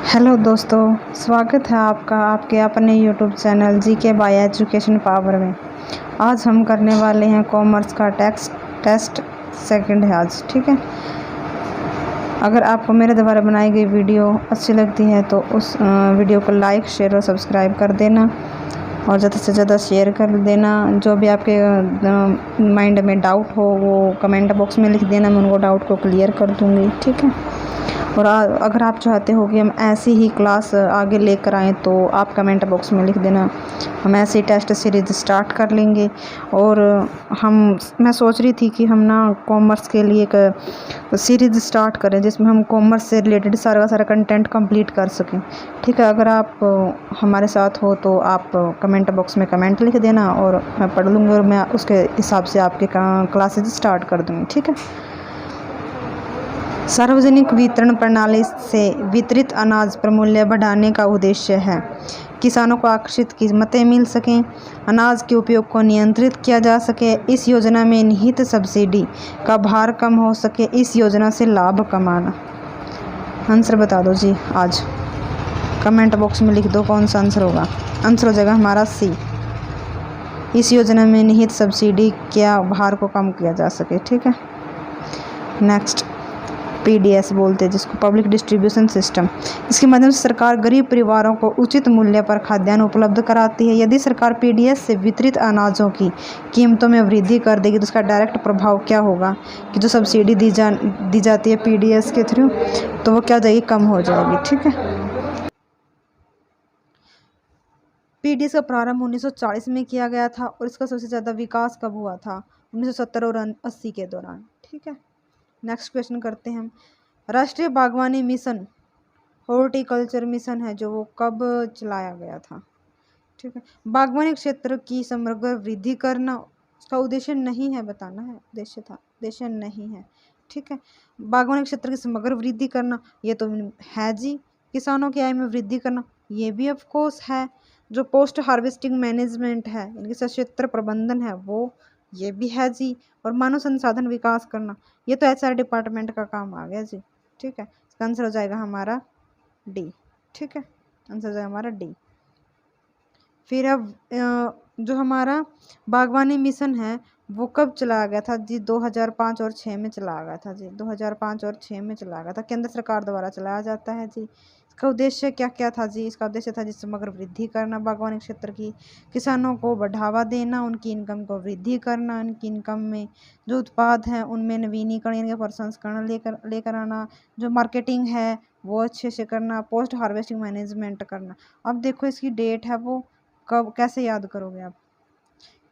Hello दोस्तों, स्वागत है आपका आपके अपने YouTube channel GK by education power में। आज हम करने वाले हैं कॉमर्स का टेस्ट सेकंड है आज। ठीक है, अगर आपको मेरे द्वारा बनाई गई वीडियो अच्छी लगती है तो उस वीडियो को लाइक, शेयर और सब्सक्राइब कर देना और ज़्यादा से ज़्यादा शेयर कर देना। जो भी आपके माइंड में डाउट हो वो कमेंट बॉक्स में लिख देना, मैं उनको डाउट को क्लियर कर दूँगी। ठीक है, और अगर आप चाहते हो कि हम ऐसी ही क्लास आगे लेकर आएँ तो आप कमेंट बॉक्स में लिख देना, हम ऐसे ही टेस्ट सीरीज स्टार्ट कर लेंगे। और मैं सोच रही थी कि हम ना कॉमर्स के लिए एक सीरीज स्टार्ट करें जिसमें हम कॉमर्स से रिलेटेड सारा का सारा कंटेंट कंप्लीट कर सकें। ठीक है, अगर आप हमारे साथ हो तो आप कमेंट बॉक्स में कमेंट लिख देना और मैं पढ़ लूँगी और मैं उसके हिसाब से आपके क्लासेज स्टार्ट कर दूँगी। ठीक है, सार्वजनिक वितरण प्रणाली से वितरित अनाज पर मूल्य बढ़ाने का उद्देश्य है किसानों को आकर्षित कीमतें मिल सकें, अनाज के उपयोग को नियंत्रित किया जा सके, इस योजना में निहित सब्सिडी का भार कम हो सके, इस योजना से लाभ कमाना। आंसर बता दो जी आज, कमेंट बॉक्स में लिख दो कौन सा आंसर होगा। आंसर हो जाएगा हमारा सी, इस योजना में निहित सब्सिडी क्या भार को कम किया जा सके। ठीक है, नेक्स्ट पीडीएस बोलते हैं जिसको, पब्लिक डिस्ट्रीब्यूशन सिस्टम। इसके माध्यम से सरकार गरीब परिवारों को उचित मूल्य पर खाद्यान्न उपलब्ध कराती है। यदि सरकार पीडीएस से वितरित अनाजों की कीमतों में वृद्धि कर देगी तो उसका डायरेक्ट प्रभाव क्या होगा कि जो सब्सिडी दी जाती है पीडीएस के थ्रू तो वो क्या हो जाएगी, कम हो जाएगी। ठीक है, पीडीएस का प्रारंभ 1940 में किया गया था और इसका सबसे ज़्यादा विकास कब हुआ था, 1970 और 80 के दौरान। ठीक है, नेक्स्ट क्वेश्चन करते हैं हम। राष्ट्रीय बागवानी मिशन, हॉर्टिकल्चर मिशन है जो वो कब चलाया गया था। ठीक है, बागवानी क्षेत्र की समग्र वृद्धि करना उसका उद्देश्य नहीं है, बताना है उद्देश्य था, उद्देश्य नहीं है। ठीक है, बागवानी क्षेत्र की समग्र वृद्धि करना ये तो है जी, किसानों की आय में वृद्धि करना ये भी ऑफ कोर्स है, जो पोस्ट हार्वेस्टिंग मैनेजमेंट है इनके क्षेत्र प्रबंधन है वो ये भी है जी, और मानव संसाधन विकास करना ये तो एचआर डिपार्टमेंट का काम आ गया जी। ठीक है, इसका आंसर हो जाएगा हमारा डी। ठीक है, आंसर हो जाएगा हमारा डी। फिर अब जो हमारा बागवानी मिशन है वो कब चलाया गया था जी, 2005 और 6 में चलाया गया था जी, 2005 और 6 में चलाया गया था, केंद्र सरकार द्वारा चलाया जाता है जी। इसका उद्देश्य क्या क्या था जी, इसका उद्देश्य था जी समग्र वृद्धि करना बागवानी क्षेत्र की, किसानों को बढ़ावा देना, उनकी इनकम को वृद्धि करना, उनकी इनकम में जो उत्पाद हैं उनमें नवीनीकरण यानी प्रसंस्करण लेकर आना, जो मार्केटिंग है वो अच्छे से करना, पोस्ट हार्वेस्टिंग मैनेजमेंट करना। अब देखो इसकी डेट है वो कब, कैसे याद करोगे आप,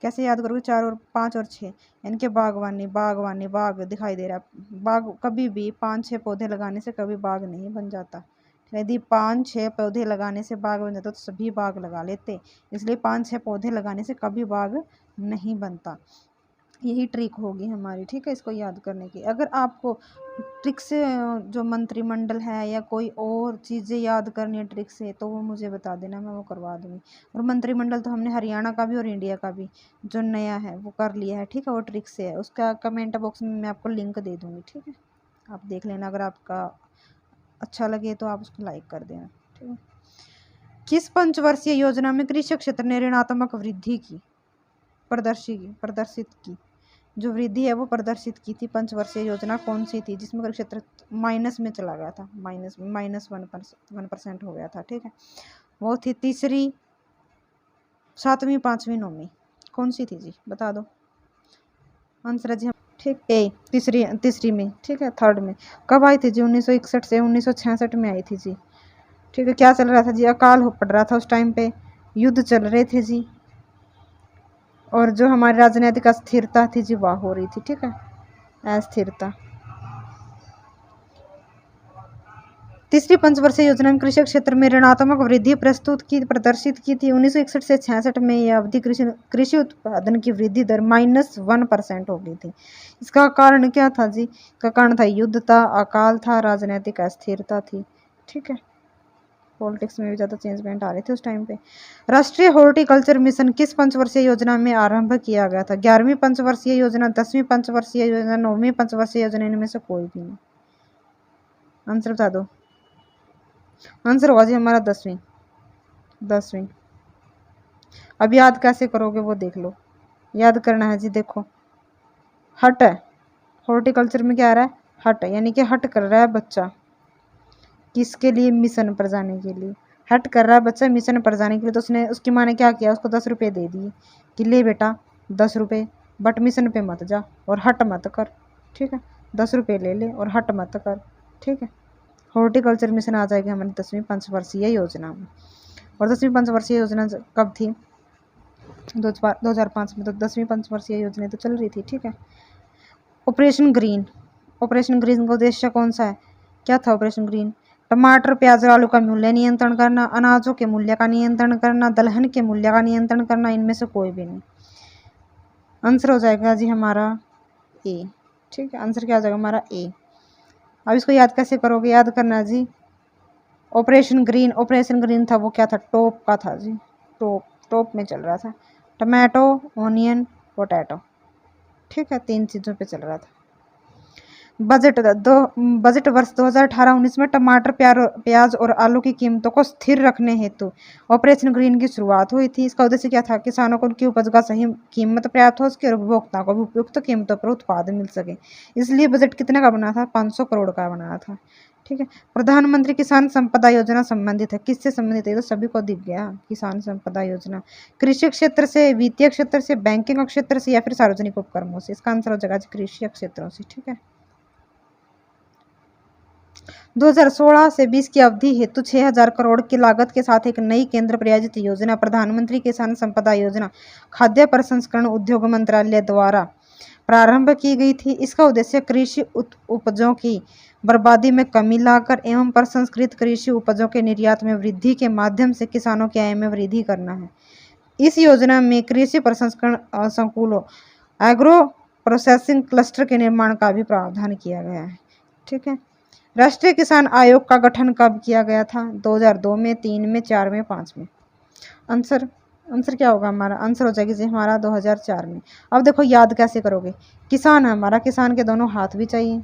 कैसे याद करोगे, 4 और 5 और 6 इनके बागवानी बागवानी बाग दिखाई दे रहा है। बाग कभी भी 5-6 पौधे लगाने से कभी बाग नहीं बन जाता। यदि 5-6 पौधे लगाने से बाग बन जाता तो सभी बाग लगा लेते, इसलिए 5-6 पौधे लगाने से कभी बाग नहीं बनता। यही ट्रिक होगी हमारी। ठीक है, इसको याद करने की। अगर आपको ट्रिक से जो मंत्रिमंडल है या कोई और चीज़ें याद करनी है ट्रिक से तो वो मुझे बता देना, मैं वो करवा दूँगी। और मंत्रिमंडल तो हमने हरियाणा का भी और इंडिया का भी जो नया है वो कर लिया है। ठीक है, वो ट्रिक से है, उसका कमेंट बॉक्स में मैं आपको लिंक दे दूँगी। ठीक है, आप देख लेना, अगर आपका अच्छा लगे तो आप उसको लाइक कर देना। ठीक है, किस पंचवर्षीय योजना में कृषि क्षेत्र ने ऋणात्मक वृद्धि की प्रदर्शित की, जो वृद्धि है वो प्रदर्शित की थी, पंचवर्षीय योजना कौन सी थी जिसमें क्षेत्र माइनस में चला गया था, -1% हो गया था। ठीक है, वो थी तीसरी, 7वीं, 5वीं, 9वीं, कौन सी थी जी, बता दो आंसर जी। ठीक, ए तीसरी में। ठीक है, थर्ड में कब आई थी जी, 1961 से 1966 में आई थी जी। ठीक है, क्या चल रहा था जी, अकाल पड़ रहा था उस टाइम पे, युद्ध चल रहे थे जी, और जो हमारी राजनीतिक अस्थिरता थी जी वह हो रही थी। ठीक है, अस्थिरता। तीसरी पंचवर्षीय योजना में कृषि क्षेत्र में ऋणात्मक वृद्धि प्रदर्शित की थी। 1961 से 66 में यह अवधि कृषि उत्पादन की वृद्धि दर -1% हो गई थी। इसका कारण क्या था जी, इसका कारण था युद्ध था, अकाल था, राजनीतिक अस्थिरता थी। ठीक है, पॉलिटिक्स में भी ज़्यादा चेंजमेंट आ रहे थे उस टाइम पे। राष्ट्रीय हॉर्टिकल्चर मिशन किस पंचवर्षीय योजना में आरंभ किया गया था, 11वीं पंचवर्षीय योजना, 10वीं पंचवर्षीय योजना, 9वीं पंचवर्षीय योजना, इनमें से कोई भी नहीं। आंसर बता दो। आंसर होगा जी हमारा 10वीं। 10वीं। अब याद कैसे करोगे वो देख लो। याद करना है जी, देखो हट है, हॉर्टिकल्चर में क्या आ रहा है, हट, यानी कि हट कर रहा है बच्चा, किसके लिए, मिशन पर जाने के लिए। हट कर रहा है बच्चा मिशन पर जाने के लिए, तो उसने, उसकी माँ ने क्या किया, उसको 10 रुपये दे दिए कि ले बेटा 10 रुपये, बट मिशन पे मत जा और हट मत कर, ठीक है। 10 रुपये ले ले और हट मत कर, ठीक है। हॉर्टिकल्चर मिशन आ जाएगी हमारी 10वीं पंचवर्षीय योजना में। और 10वीं पंचवर्षीय योजना कब थी, 2005 में। तो 10वीं पंचवर्षीय योजना तो चल रही थी, ठीक है। ऑपरेशन ग्रीन, ऑपरेशन ग्रीन का उद्देश्य कौन सा है, क्या था ऑपरेशन ग्रीन, टमाटर प्याज और आलू का मूल्य नियंत्रण करना, अनाजों के मूल्य का नियंत्रण करना, दलहन के मूल्य का नियंत्रण करना, इनमें से कोई भी नहीं। आंसर हो जाएगा जी हमारा ए, ठीक है। आंसर क्या हो जाएगा हमारा ए। अब इसको याद कैसे करोगे, याद करना जी, ऑपरेशन ग्रीन, ऑपरेशन ग्रीन था वो क्या था, टॉप का था जी, टॉप, टॉप में चल रहा था, टमाटो, ऑनियन, पोटैटो, ठीक है, 3 चीज़ों पे चल रहा था। बजट वर्ष 2018-19 में टमाटर, प्याज और आलू की कीमतों को स्थिर रखने हेतु ऑपरेशन ग्रीन की शुरुआत हुई थी। इसका उद्देश्य क्या था, किसानों को उनकी उपज का सही कीमत प्राप्त हो सके और उपभोक्ताओं को भी उपयुक्त कीमतों पर उत्पाद मिल सके। इसलिए बजट कितने का बना था, 500 करोड़ का बना था, ठीक है। प्रधानमंत्री किसान संपदा योजना संबंधित है, किससे संबंधित है, तो सभी को दिख गया, किसान संपदा योजना। कृषि क्षेत्र से, वित्तीय क्षेत्र से, बैंकिंग क्षेत्र से, या फिर सार्वजनिक उपक्रमों से। इसका आंसर हो जाएगा कृषि क्षेत्रों से, ठीक है। 2016 से 20 की अवधि हेतु 6,000 करोड़ की लागत के साथ एक नई केंद्र प्रायोजित योजना प्रधानमंत्री किसान संपदा योजना खाद्य प्रसंस्करण उद्योग मंत्रालय द्वारा प्रारंभ की गई थी। इसका उद्देश्य कृषि उपजों की बर्बादी में कमी लाकर एवं प्रसंस्कृत कृषि उपजों के निर्यात में वृद्धि के माध्यम से किसानों की आय में वृद्धि करना है। इस योजना में कृषि प्रसंस्करण संकुलों, एग्रो प्रोसेसिंग क्लस्टर के निर्माण का भी प्रावधान किया गया है, ठीक है। राष्ट्रीय किसान आयोग का गठन कब किया गया था, 2002 में, 3 में, 4 में, 5 में। आंसर, आंसर क्या होगा हमारा, आंसर हो जाएगी जी हमारा 2004 में। अब देखो याद कैसे करोगे, किसान है हमारा, किसान के दोनों हाथ भी चाहिए,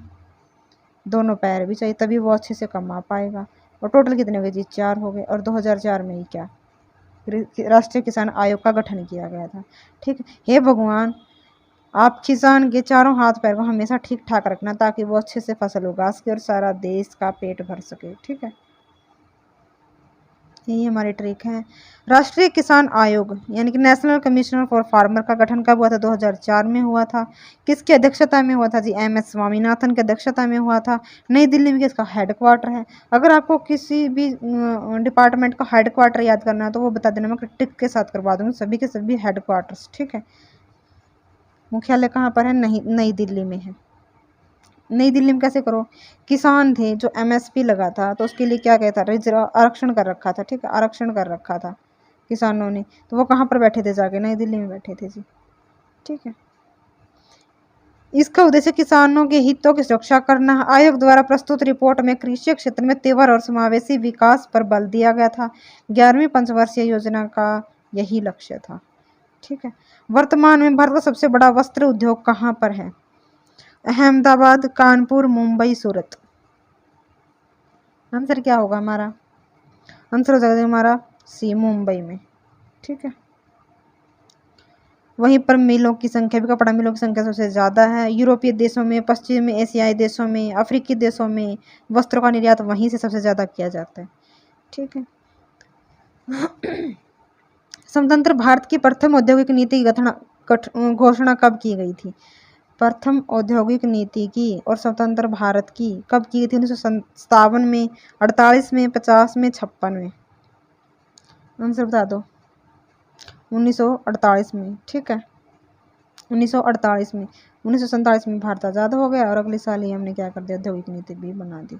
दोनों पैर भी चाहिए, तभी वो अच्छे से कमा पाएगा। और टोटल कितने हो गए जी, 4 हो गए। और 2004 में ही क्या, राष्ट्रीय किसान आयोग का गठन किया गया था, ठीक है। हे भगवान, आप किसान के चारों हाथ पैर को हमेशा ठीक ठाक रखना, ताकि वो अच्छे से फसल उगा सके और सारा देश का पेट भर सके, ठीक है। यही हमारी ट्रिक है। राष्ट्रीय किसान आयोग यानी कि नेशनल कमीशनर फॉर फार्मर का गठन कब हुआ था, 2004 में हुआ था। किसकी अध्यक्षता में हुआ था जी, एम.एस. स्वामीनाथन की अध्यक्षता में हुआ था। नई दिल्ली में इसका हेडक्वार्टर है। अगर आपको किसी भी डिपार्टमेंट का हेडक्वार्टर याद करना है तो वो बता देना, मैं टिक के साथ करवा दूंगी सभी के सभी हेडक्वार्टर्स, ठीक है। मुख्यालय कहाँ पर है, नई दिल्ली में है। नई दिल्ली में कैसे करो, किसान थे जो एमएसपी लगा था तो उसके लिए क्या कहता, रिजर्व आरक्षण कर रखा था, ठीक है, आरक्षण कर रखा था किसानों ने, तो वो कहाँ पर बैठे थे, जाके नई दिल्ली में बैठे थे जी, ठीक है। इसका उद्देश्य किसानों के हितों की सुरक्षा करना है। आयोग द्वारा प्रस्तुत रिपोर्ट में कृषि क्षेत्र में तीव्र और समावेशी विकास पर बल दिया गया था। 11वीं पंचवर्षीय योजना का यही लक्ष्य था, ठीक है। वर्तमान में भारत का सबसे बड़ा वस्त्र उद्योग कहाँ पर है, अहमदाबाद, कानपुर, मुंबई, सूरत। आंसर क्या होगा हमारा, आंसर हो जाएगा हमारा सी, मुंबई में, ठीक है। वहीं पर मिलों की संख्या भी, कपड़ा मिलों की संख्या सबसे ज़्यादा है। यूरोपीय देशों में, पश्चिमी एशियाई देशों में, अफ्रीकी देशों में वस्त्रों का निर्यात वहीं से सबसे ज़्यादा किया जाता है, ठीक है। स्वतंत्र भारत की प्रथम औद्योगिक नीति की घोषणा कब की गई थी, प्रथम औद्योगिक नीति की और स्वतंत्र भारत की कब की गई थी, 1957 में, 48 में, 50 में, 56 में। आंसर बता दो, 1948 में, ठीक है, 1948 में। 1947 में भारत आज़ाद हो गया और अगले साल ही हमने क्या कर दिया, औद्योगिक नीति भी बना दी,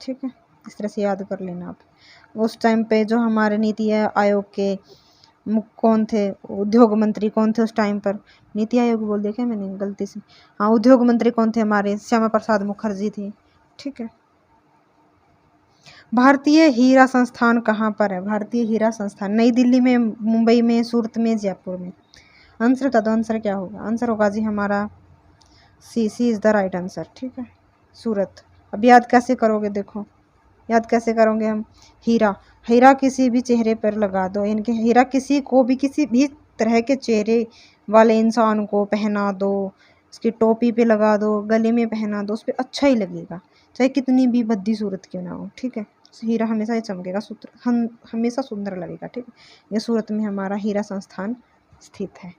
ठीक है। इस तरह से याद कर लेना आप। उस टाइम पे जो हमारे नीति आयोग के कौन थे, उद्योग मंत्री कौन थे उस टाइम पर, नीति आयोग बोल दिया क्या मैंने गलती से, हाँ, उद्योग मंत्री कौन थे हमारे, श्यामा प्रसाद मुखर्जी थे, ठीक है। भारतीय हीरा संस्थान कहाँ पर है, भारतीय हीरा संस्थान नई दिल्ली में, मुंबई में, सूरत में, जयपुर में। आंसर बता दो, आंसर क्या होगा, आंसर होगा जी हमारा सी, सी इज़ द राइट आंसर, ठीक है, सूरत। अब याद कैसे करोगे, देखो याद कैसे करोगे हम? हीरा, हीरा किसी भी चेहरे पर लगा दो, इनके हीरा किसी को भी किसी भी तरह के चेहरे वाले इंसान को पहना दो, उसकी टोपी पे लगा दो, गले में पहना दो, उस पर अच्छा ही लगेगा, चाहे कितनी भी भद्दी सूरत क्यों ना हो। ठीक है, हीरा हमेशा ही चमकेगा, सूत्र हम हमेशा सुंदर लगेगा। ठीक है, ये सूरत में हमारा हीरा संस्थान स्थित है।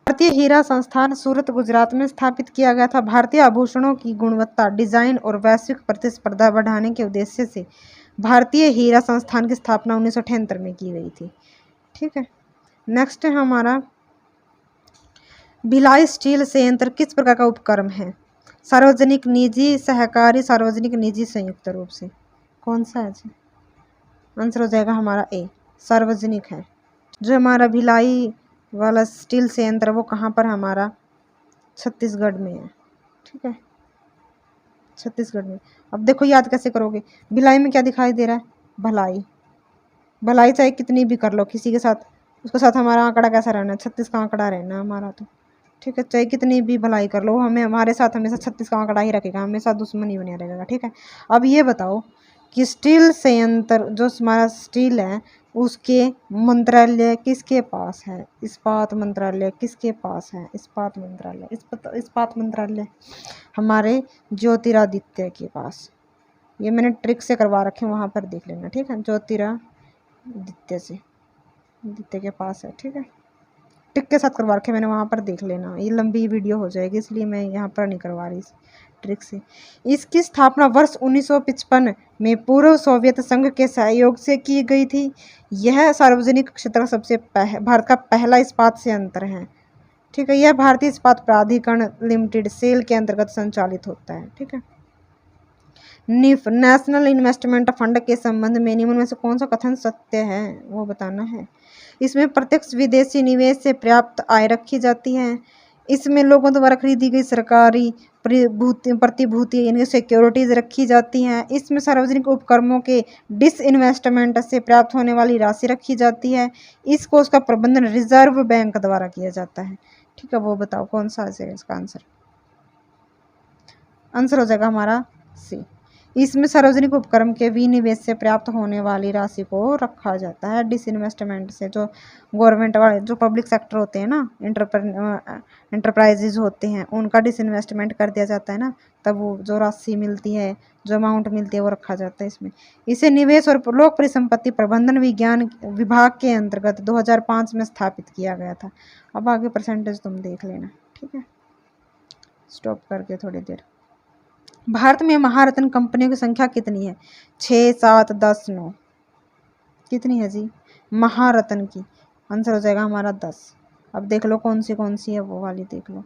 भारतीय हीरा संस्थान सूरत गुजरात में स्थापित किया गया था। भारतीय आभूषणों की गुणवत्ता, डिजाइन और वैश्विक प्रतिस्पर्धा बढ़ाने के उद्देश्य से भारतीय हीरा संस्थान की स्थापना 1978 में की गई थी। ठीक है, नेक्स्ट है हमारा भिलाई स्टील संयंत्र किस प्रकार का उपक्रम है? सार्वजनिक, निजी, सहकारी, सार्वजनिक, निजी, संयुक्त रूप से। कौन सा है जी? आंसर हो जाएगा हमारा ए, सार्वजनिक है। जो हमारा भिलाई वाला स्टील संयंत्र वो कहाँ पर हमारा छत्तीसगढ़ में है। ठीक है, छत्तीसगढ़ में। अब देखो याद कैसे करोगे, भिलाई में क्या दिखाई दे रहा है? भलाई, भलाई चाहे कितनी भी कर लो किसी के साथ, उसके साथ हमारा आंकड़ा कैसा रहना है? 36 का आंकड़ा रहना हमारा तो। ठीक है, चाहे कितनी भी भलाई कर लो, हमें हमारे साथ हमेशा 36 का आंकड़ा ही रखेगा, हमेशा दुश्मनी बना रहेगा। ठीक है, अब ये बताओ कि स्टील संयंत्र जो हमारा स्टील है उसके मंत्रालय किसके पास है? इस्पात मंत्रालय किसके पास है? इस्पात मंत्रालय, इस्पात मंत्रालय हमारे ज्योतिरादित्य के पास। ये मैंने ट्रिक से करवा रखे, वहाँ पर देख लेना। ठीक है, ज्योतिरादित्य से, आदित्य के पास है। ठीक है, टिक के साथ करवा रखे मैंने, वहाँ पर देख लेना। ये लंबी वीडियो हो जाएगी इसलिए मैं यहाँ पर नहीं करवा रही इस ट्रिक से। इसकी स्थापना वर्ष 1955 में पूर्व सोवियत संघ के सहयोग से की गई थी। यह सार्वजनिक क्षेत्र का सबसे भारत का पहला इस्पात संयंत्र है। ठीक है, यह भारतीय इस्पात प्राधिकरण लिमिटेड सेल के अंतर्गत संचालित होता है। ठीक है, निफ, नेशनल इन्वेस्टमेंट फंड के संबंध में निम्न में से कौन सा कथन सत्य है वो बताना है। इसमें प्रत्यक्ष विदेशी निवेश से पर्याप्त आय रखी जाती है। इसमें लोगों द्वारा खरीदी गई सरकारी प्रतिभूति यानी सिक्योरिटीज रखी जाती हैं। इसमें सार्वजनिक उपक्रमों के डिसइन्वेस्टमेंट से प्राप्त होने वाली राशि रखी जाती है। इस कोष का प्रबंधन रिजर्व बैंक द्वारा किया जाता है। ठीक है, वो बताओ कौन सा है इसका आंसर? आंसर हो जाएगा हमारा सी। इसमें सार्वजनिक उपक्रम के विनिवेश से प्राप्त होने वाली राशि को रखा जाता है। डिसइन्वेस्टमेंट से जो गवर्नमेंट वाले जो पब्लिक सेक्टर होते हैं ना, एंटरप्राइजेज होते हैं, उनका डिसइन्वेस्टमेंट कर दिया जाता है ना, तब वो जो राशि मिलती है, जो अमाउंट मिलती है वो रखा जाता है इसमें। इसे निवेश और लोक परिसंपत्ति प्रबंधन विज्ञान विभाग के अंतर्गत 2005 में स्थापित किया गया था। अब आगे परसेंटेज तुम देख लेना। ठीक है, स्टॉप करके थोड़ी देर। भारत में महारत्न कंपनियों की संख्या कितनी है? 6, 7, 10, 9। कितनी है जी महारत्न की? आंसर हो जाएगा हमारा 10। अब देख लो कौन सी है वो वाली देख लो।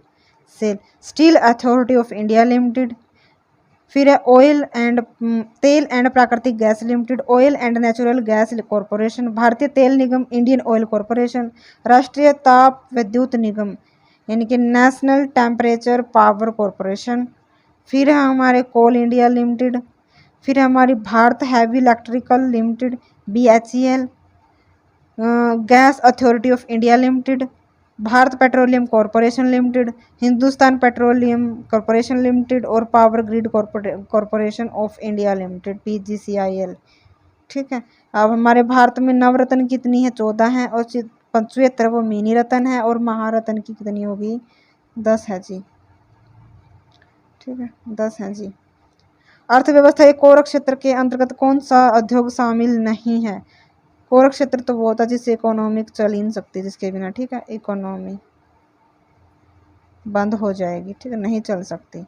SAIL, steel authority of India limited, फिर है ऑयल एंड तेल एंड प्राकृतिक gas limited, oil and natural gas corporation, भारतीय तेल निगम, इंडियन ऑयल कॉरपोरेशन, राष्ट्रीय ताप विद्युत निगम यानी कि नेशनल टेम्परेचर पावर कॉरपोरेशन, फिर है हमारे कोल इंडिया लिमिटेड, फिर हमारी Bharat heavy electrical limited BHEL, gas authority of India limited, Bharat petroleum corporation limited, Hindustan petroleum corporation limited और power grid corporation of India limited PGCIL। ठीक है, अब हमारे भारत में नवरत्न कितनी है? 14 है, और 75 वो मिनी रत्न है, और महारत्न की कितनी होगी? 10 है जी। ठीक है, 10 है जी। अर्थव्यवस्था एक कोर क्षेत्र के अंतर्गत कौन सा उद्योग शामिल नहीं है? कोर क्षेत्र तो वो होता है जिससे इकोनॉमिक चल ही नहीं सकती, जिसके बिना ठीक है इकोनॉमी बंद हो जाएगी। ठीक है, नहीं चल सकती,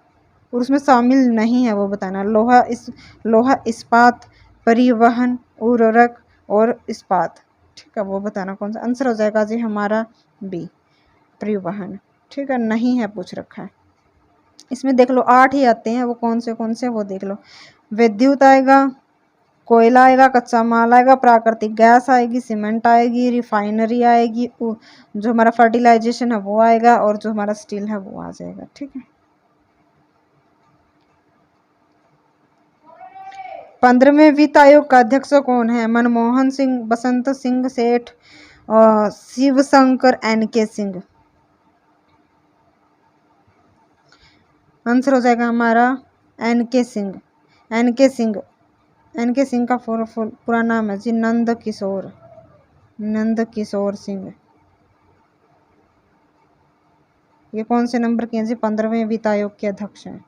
और उसमें शामिल नहीं है वो बताना। लोहा इस्पात, परिवहन, उर्वरक और इस्पात। ठीक है, वो बताना कौन सा। आंसर हो जाएगा जी हमारा बी, परिवहन। ठीक है, नहीं है पूछ रखा है। इसमें देख लो 8 ही आते हैं, वो कौन से वो देख लो। विद्युत आएगा, कोयला आएगा, कच्चा माल आएगा, प्राकृतिक गैस आएगी, सीमेंट आएगी, रिफाइनरी आएगी, जो हमारा फर्टिलाइजेशन है वो आएगा, और जो हमारा स्टील है वो आ जाएगा। ठीक है, 15वें वित्त आयोग का अध्यक्ष कौन है? मनमोहन सिंह, बसंत सिंह सेठ, शिवशंकर NK सिंह। आंसर हो जाएगा हमारा NK सिंह। एन.के. सिंह का पूरा नाम है जी नंद किशोर सिंह। ये कौन से नंबर के हैं जी? 15वें वित्त आयोग के अध्यक्ष हैं।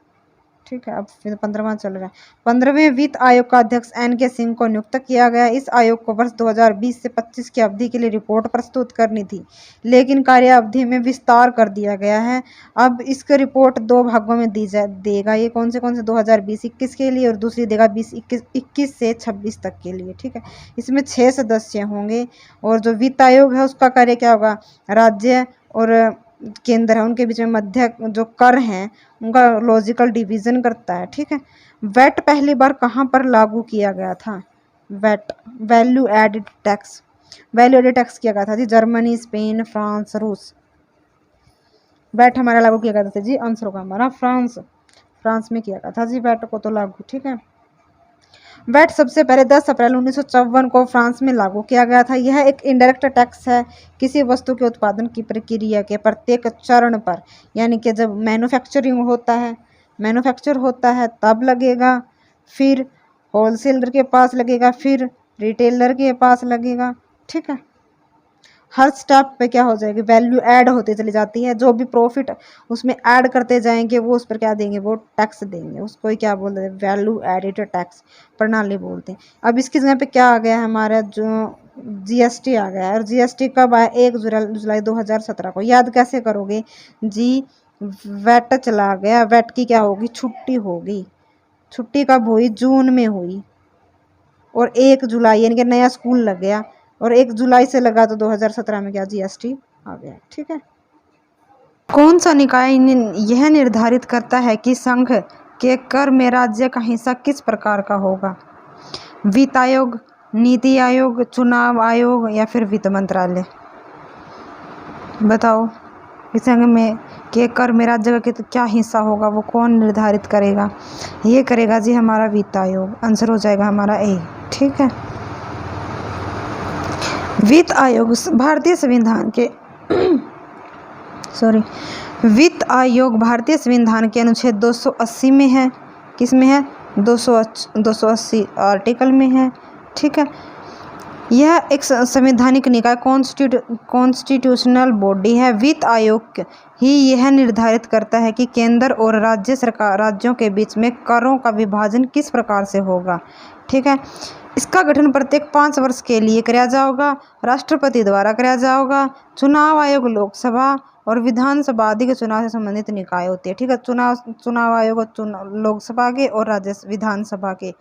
ठीक है, अब फिर 15वां चल रहा है। 15वें वित्त आयोग का अध्यक्ष एन.के. सिंह को नियुक्त किया गया। इस आयोग को वर्ष 2020 से 25 की अवधि के लिए रिपोर्ट प्रस्तुत करनी थी, लेकिन कार्य अवधि में विस्तार कर दिया गया है। अब इसकी रिपोर्ट 2 भागों में देगा। ये कौन से 2020-21 के लिए, और दूसरी देगा 2021 से 26 तक के लिए। ठीक है, इसमें 6 सदस्य होंगे। और जो वित्त आयोग है उसका कार्य क्या होगा? राज्य और केंद्र है उनके बीच में मध्य जो कर हैं उनका लॉजिकल डिवीजन करता है। ठीक है, वैट पहली बार कहाँ पर लागू किया गया था? वैट वैल्यू एडेड टैक्स किया गया था जी जर्मनी, स्पेन, फ्रांस, रूस। वैट हमारा लागू किया गया था जी, आंसर होगा हमारा फ्रांस में किया गया था जी वैट को तो लागू। ठीक है, वैट सबसे पहले 10 अप्रैल 1954 को फ्रांस में लागू किया गया था। यह एक इनडायरेक्ट टैक्स है किसी वस्तु के उत्पादन की प्रक्रिया के प्रत्येक चरण पर, यानी कि जब मैन्युफैक्चर होता है तब लगेगा, फिर होलसेलर के पास लगेगा, फिर रिटेलर के पास लगेगा। ठीक है, हर स्टेप पे क्या हो जाएगी? वैल्यू ऐड होते चली जाती है। जो भी प्रॉफिट उसमें ऐड करते जाएंगे वो उस पर क्या देंगे? वो टैक्स देंगे। उसको ही क्या बोलते हैं? वैल्यू एडेड टैक्स प्रणाली बोलते हैं। अब इसकी जगह पे क्या आ गया? हमारा जो जीएसटी आ गया है। और जीएसटी कब आया? 1 जुलाई 2017 को। याद कैसे करोगे जी? वैट चला गया, वैट की क्या होगी? छुट्टी होगी। छुट्टी कब हुई? जून में हुई। और 1 जुलाई यानी कि नया स्कूल लग गया, और 1 जुलाई से लगा तो 2017 में क्या? जीएसटी आ गया। ठीक है, कौन सा निकाय यह निर्धारित करता है कि संघ के कर में राज्य का हिस्सा किस प्रकार का होगा? वित्त आयोग, नीति आयोग, चुनाव आयोग या फिर वित्त मंत्रालय? बताओ, इस संघ में के कर में राज्य का क्या हिस्सा होगा वो कौन निर्धारित करेगा? ये करेगा जी हमारा वित्त आयोग। आंसर हो जाएगा हमारा ए। ठीक है, वित्त आयोग भारतीय संविधान के वित्त आयोग भारतीय संविधान के अनुच्छेद 280 में है। किस में है? 280 आर्टिकल में है। ठीक है, यह एक संवैधानिक निकाय कॉन्स्टिट्यूशनल बॉडी है। वित्त आयोग ही यह निर्धारित करता है कि केंद्र और राज्यों के बीच में करों का विभाजन किस प्रकार से होगा। ठीक है, इसका गठन प्रत्येक 5 वर्ष के लिए किया जाएगा, राष्ट्रपति द्वारा किया जाएगा। चुनाव आयोग लोकसभा और विधानसभा आदि के चुनाव से संबंधित निकाय होती है। ठीक है, चुनाव आयोग लोकसभा के और विधानसभा के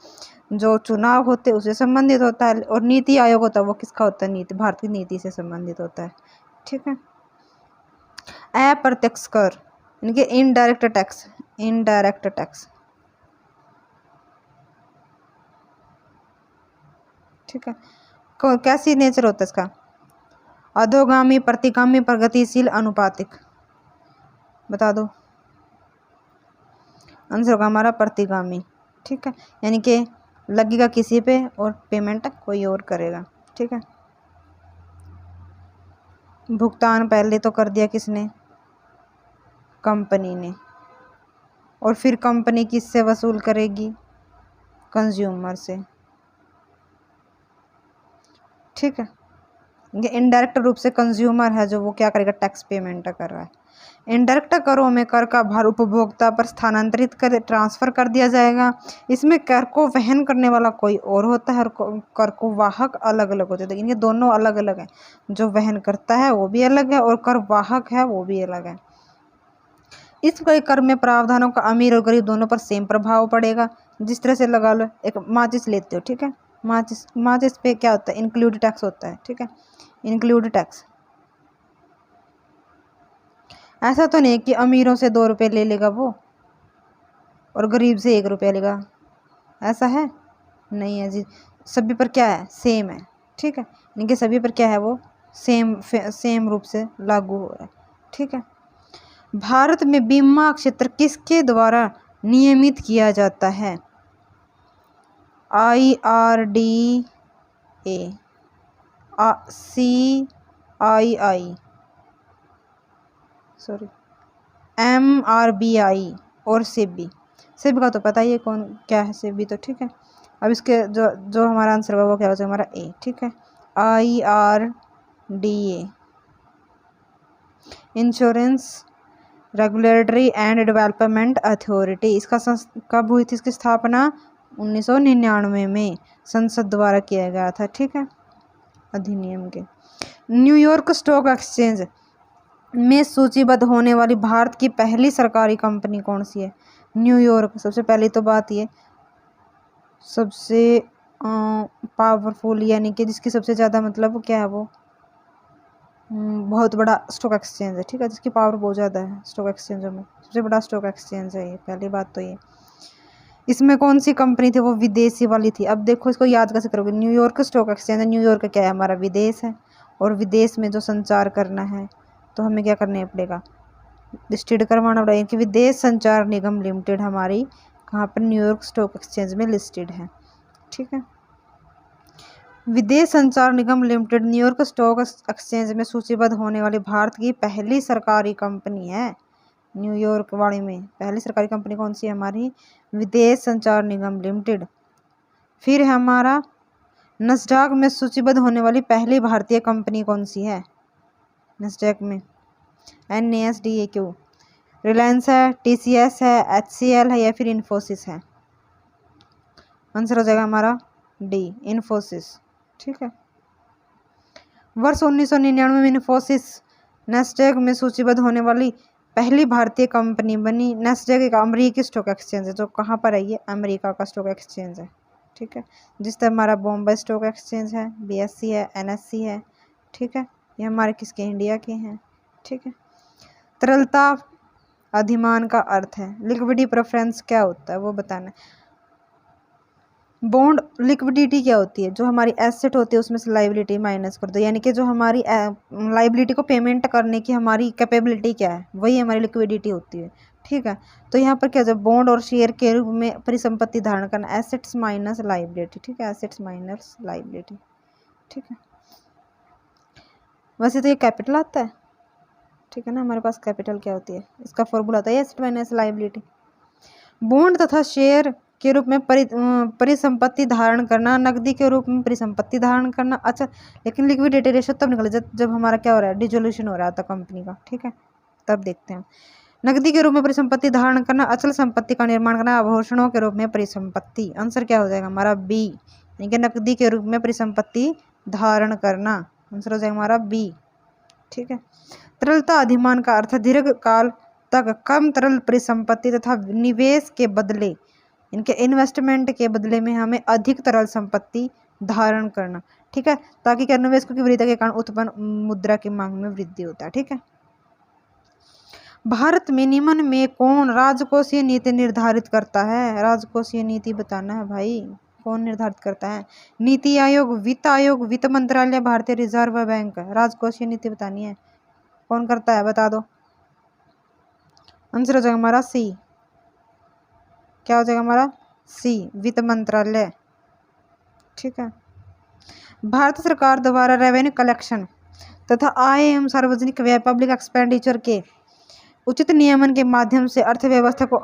जो चुनाव होते हैं उससे संबंधित होता है। और नीति आयोग होता है वो किसका होता है? नीति, भारत की नीति से संबंधित होता है। ठीक है, अप्रत्यक्ष कर यानी कि इनडायरेक्ट टैक्स। ठीक है, कैसी नेचर होता है इसका? अधोगामी, प्रतिगामी, प्रगतिशील, अनुपातिक? बता दो, आंसर होगा हमारा प्रतिगामी। ठीक है, यानी कि लगेगा किसी पे और पेमेंट कोई और करेगा। ठीक है, भुगतान पहले तो कर दिया किसने? कंपनी ने, और फिर कंपनी किससे वसूल करेगी? कंज्यूमर से। ठीक है, ये इनडायरेक्ट रूप से कंज्यूमर है जो वो क्या करेगा? टैक्स पेमेंट कर रहा है। इनडायरेक्ट करों में कर का भार उपभोक्ता पर स्थानांतरित कर ट्रांसफर कर दिया जाएगा। इसमें कर को वहन करने वाला कोई और होता है और कर को वाहक अलग अलग होते हैं, लेकिन ये दोनों अलग अलग हैं। जो वहन करता है वो भी अलग है और कर वाहक है वो भी अलग है। इस कर में प्रावधानों का अमीर और गरीब दोनों पर सेम प्रभाव पड़ेगा। जिस तरह से लगा लो, एक माचिस लेते हो। ठीक है, माचिस पे क्या होता है? इंक्लूड टैक्स होता है। ठीक है, इंक्लूड टैक्स। ऐसा तो नहीं कि अमीरों से 2 रुपये ले लेगा वो और गरीब से 1 रुपया लेगा, ऐसा है? नहीं है जी, सभी पर क्या है? सेम है। ठीक है, इनके सभी पर क्या है? वो सेम रूप से लागू हो रहा है। ठीक है, भारत में बीमा क्षेत्र किसके द्वारा नियमित किया जाता है? IRDA, CII, MRBI और सेबी। सेबी का तो पता ही है कौन क्या है सेबी तो। ठीक है, अब इसके जो जो हमारा आंसर होगा वो क्या हो जाएगा हमारा ए, ठीक है। IRDA, insurance regulatory and development authority, इसका कब हुई थी इसकी स्थापना? 1999 में संसद द्वारा किया गया था, ठीक है, अधिनियम के। न्यूयॉर्क स्टॉक एक्सचेंज में सूचीबद्ध होने वाली भारत की पहली सरकारी कंपनी कौन सी है? न्यूयॉर्क, सबसे पहली तो बात ये सबसे पावरफुल, यानी कि जिसकी सबसे ज़्यादा मतलब क्या है वो बहुत बड़ा स्टॉक एक्सचेंज है, ठीक है, जिसकी पावर बहुत ज़्यादा है स्टॉक एक्सचेंजों में, सबसे बड़ा स्टॉक एक्सचेंज है ये, पहली बात तो ये। इसमें कौन सी कंपनी थी? वो विदेशी वाली थी। अब देखो इसको याद कैसे करोगे, न्यूयॉर्क स्टॉक एक्सचेंज है, न्यूयॉर्क क्या है हमारा विदेश है, और विदेश में जो संचार करना है तो हमें क्या करना पड़ेगा? लिस्टेड करवाना पड़ेगा कि विदेश संचार निगम लिमिटेड हमारी कहाँ पर? न्यूयॉर्क स्टॉक एक्सचेंज में लिस्टेड है, ठीक है। विदेश संचार निगम लिमिटेड न्यूयॉर्क स्टॉक एक्सचेंज में सूचीबद्ध होने वाली भारत की पहली सरकारी कंपनी है। न्यूयॉर्क वाले में पहली सरकारी कंपनी कौन सी है हमारी? विदेश संचार निगम लिमिटेड। फिर है हमारा नस्डैक में सूचीबद्ध होने वाली पहली भारतीय कंपनी कौन सी है? नस्डैक में NASDAQ, रिलायंस है, TCS है, HCL है, या फिर इन्फोसिस है? आंसर हो जाएगा हमारा डी, इन्फोसिस, ठीक है। वर्ष 1999 में इन्फोसिस नैस्डैक में सूचीबद्ध होने वाली पहली भारतीय कंपनी बनी। नैस्डैक एक अमेरिकी स्टॉक एक्सचेंज है, जो कहाँ पर है? ये अमेरिका का स्टॉक एक्सचेंज है, ठीक है। जिस तरह हमारा बॉम्बे स्टॉक एक्सचेंज है, BSE है, NSE है, ठीक है, ये हमारे किसके? इंडिया के हैं, ठीक है। तरलता अधिमान का अर्थ है, लिक्विडिटी प्रेफरेंस क्या होता है वो बताना है। बॉन्ड लिक्विडिटी क्या होती है? जो हमारी एसेट होती है उसमें से लाइबिलिटी माइनस कर दो, यानी कि जो हमारी लाइबिलिटी को पेमेंट करने की हमारी कैपेबिलिटी क्या है, वही हमारी लिक्विडिटी होती है, ठीक है। तो यहाँ पर क्या जब बॉन्ड और शेयर के रूप में परिसंपत्ति धारण करना, एसेट्स माइनस लाइबिलिटी, ठीक है, एसेट्स माइनस लाइबिलिटी, ठीक है। वैसे तो ये कैपिटल आता है, ठीक है ना, हमारे पास कैपिटल क्या होती है, इसका फॉर्मूला होता है एसेट माइनस लाइबिलिटी। बॉन्ड तथा शेयर के रूप में परिसंपत्ति धारण करना, नकदी के रूप में परिसंपत्ति धारण करना। अच्छा, लेकिन लिक्विडिटी रेशियो तब निकले जब हमारा क्या हो रहा है? डिसोल्यूशन हो रहा था कंपनी का, ठीक है, तब देखते हैं। नकदी के रूप में परिसंपत्ति धारण करना, अचल संपत्ति का निर्माण करना, आभूषणों के रूप में परिसंपत्ति। आंसर क्या हो जाएगा हमारा? बी, यानी कि नकदी के रूप में परिसंपत्ति धारण करना, आंसर हो जाएगा हमारा बी, ठीक है। तरलता अधिमान का अर्थ दीर्घ काल तक कम तरल परिसंपत्ति तथा निवेश के बदले, इनके इन्वेस्टमेंट के बदले में हमें अधिक तरल संपत्ति धारण करना, ठीक है, ताकि क्या निवेशकों की वृद्धि के कारण उत्पन्न मुद्रा की मांग में वृद्धि होता है, ठीक है। भारत में निम्न में कौन राजकोषीय नीति निर्धारित करता है? राजकोषीय नीति बताना है भाई, कौन निर्धारित करता है? नीति आयोग, वित्त आयोग, वित्त मंत्रालय, भारतीय रिजर्व बैंक। राजकोषीय नीति बतानी है, कौन करता है बता दो। आंसर हो जाएगा हमारा सी, क्या हो जाएगा हमारा? सी, वित्त मंत्रालय, ठीक है। भारत सरकार द्वारा रेवेन्यू कलेक्शन तथा आय एवं सार्वजनिक व्यय पब्लिक एक्सपेंडिचर के उचित नियमन के माध्यम से अर्थव्यवस्था को